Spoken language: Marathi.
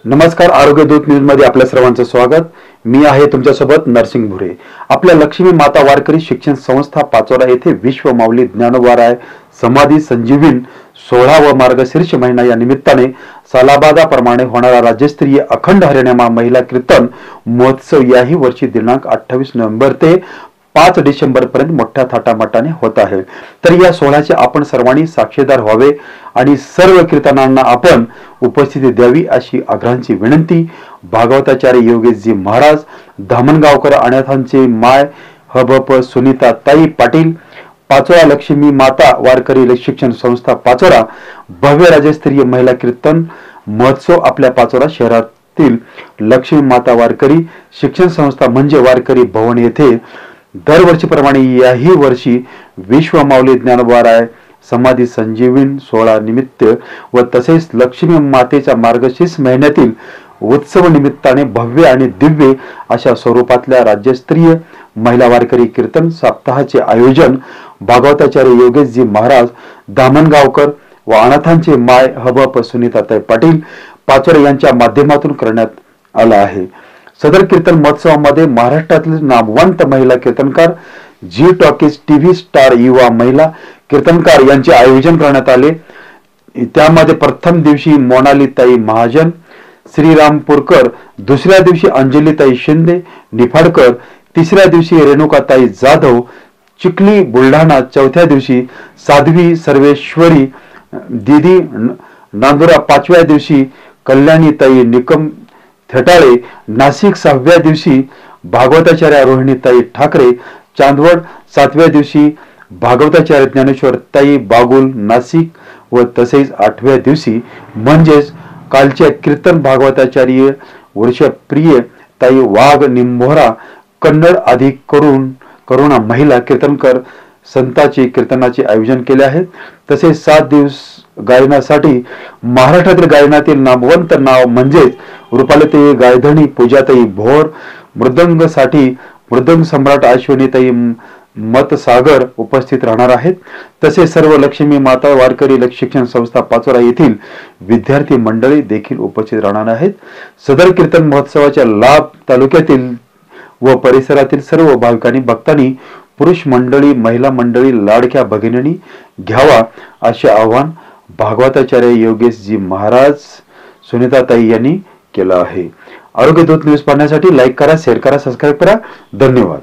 नमस्कार, आरोग्य दूत न्यूज मध्ये आपल्या सर्वांचं स्वागत। मी आहे तुमच्यासोबत नरसिंग भुरे। आपल्या लक्ष्मी माता वारकरी शिक्षण संस्था पाचोरा येथे विश्व माऊली ज्ञानोबाराय समाधी संजीवन 16 व मार्गशीर्ष महिना या निमित्ताने सालाबादाप्रमाणे होणारा राज्यस्तरीय अखंड हरिनाम महिला कीर्तन महोत्सव याही वर्षी दिनांक 28 नोव्हेंबर ते 5 डिसेंबर पर्यंत मोठ्या थाटामाटाने होत आहे। तर या सोहळ्याचे आपण सर्वांनी साक्षीदार व्हावे आणि सर्व कीर्तनांना आपण उपस्थिती द्यावी अशी आग्रहांची विनंती भागवताचार्य योगेशजी महाराज, धामणगावकर अनाथांचे माय हबप सुनीता ताई पाटील, पाचोरा लक्ष्मी माता वारकरी शिक्षण संस्था पाचोरा भव्य राज्यस्तरीय महिला कीर्तन महोत्सव आपल्या पाचोरा शहरातील लक्ष्मी माता वारकरी शिक्षण संस्था म्हणजे वारकरी भवन येथे दरवर्षीप्रमाणे याही वर्षी विश्व माऊली ज्ञानोबाराय समाधी संजीवन सोहळा निमित्त व तसेच लक्ष्मी मातेच्या मार्गशीर्ष महिन्यातील उत्सव निमित्ताने भव्य आणि दिव्य अशा स्वरूपातल्या राज्यस्तरीय महिला वारकरी कीर्तन सप्ताहाचे आयोजन भागवताचार्य योगेशजी महाराज, धामणगावकर व अनाथांचे माय हबप सुनीताताई पाटील पाचोरा यांच्या माध्यमातून करण्यात आला आहे। सदर कीर्तन महोत्सवामध्ये महाराष्ट्रातील नामवंत महिला कीर्तनकार, जी टॉकीज टीव्ही स्टार युवा महिला कीर्तनकार यांचे आयोजन करण्यात आले। त्यामध्ये प्रथम दिवशी मोनालीताई महाजन श्रीरामपूरकर, दुसऱ्या दिवशी अंजलीताई शिंदे निफाडकर, तिसऱ्या दिवशी रेणुकाताई जाधव चिखली बुलढाणा, चौथ्या दिवशी साध्वी सर्वेश्वरी दीदी नांदुरा, पाचव्या दिवशी कल्याणीताई निकम थेटाळे नाशिक, सहाव्या दिवशी भागवताचार्य रोहिणीताई ठाकरे चांदवड, सातव्या दिवशी भागवताचार्य ज्ञानेश्वर ताई बागुल नाशिक व तसेच आठव्या दिवशी म्हणजेच कालच्या कीर्तन भागवताचार्य वर्षप्रिय ताई वाघ निंभोरा कन्नड आदी करुणा महिला कीर्तनकर संतांचे कीर्तनाचे आयोजन केले आहे। तसेच 7 दिवस गायनासाठी महाराष्ट्रातील गायनातील नामवंत नाव म्हणजेच रूपालीताई गायधणी पूजाताई भोर, मृदंगसाठी मृदंग सम्राट अश्विनीताई मतसागर उपस्थित राहणार आहेत। तसेच सर्व लक्ष्मी माता वारकरी शिक्षण संस्था पाचोरा येथील विद्यार्थी मंडळी देखील उपस्थित राहणार आहेत। सदर कीर्तन महोत्सवाचा लाभ तालुक्यातील व परिसरातील सर्व भाविकांनी भक्तांनी पुरुष मंडळी महिला मंडळी लाडक्या भगिनींनी घ्यावा असे आवाहन भागवताचार्य योगेशजी महाराज सुनीताताई यांनी केलं आहे। आरोग्य दूत न्यूज पाहण्यासाठी लाईक करा, शेअर करा, सबस्क्राईब करा। धन्यवाद।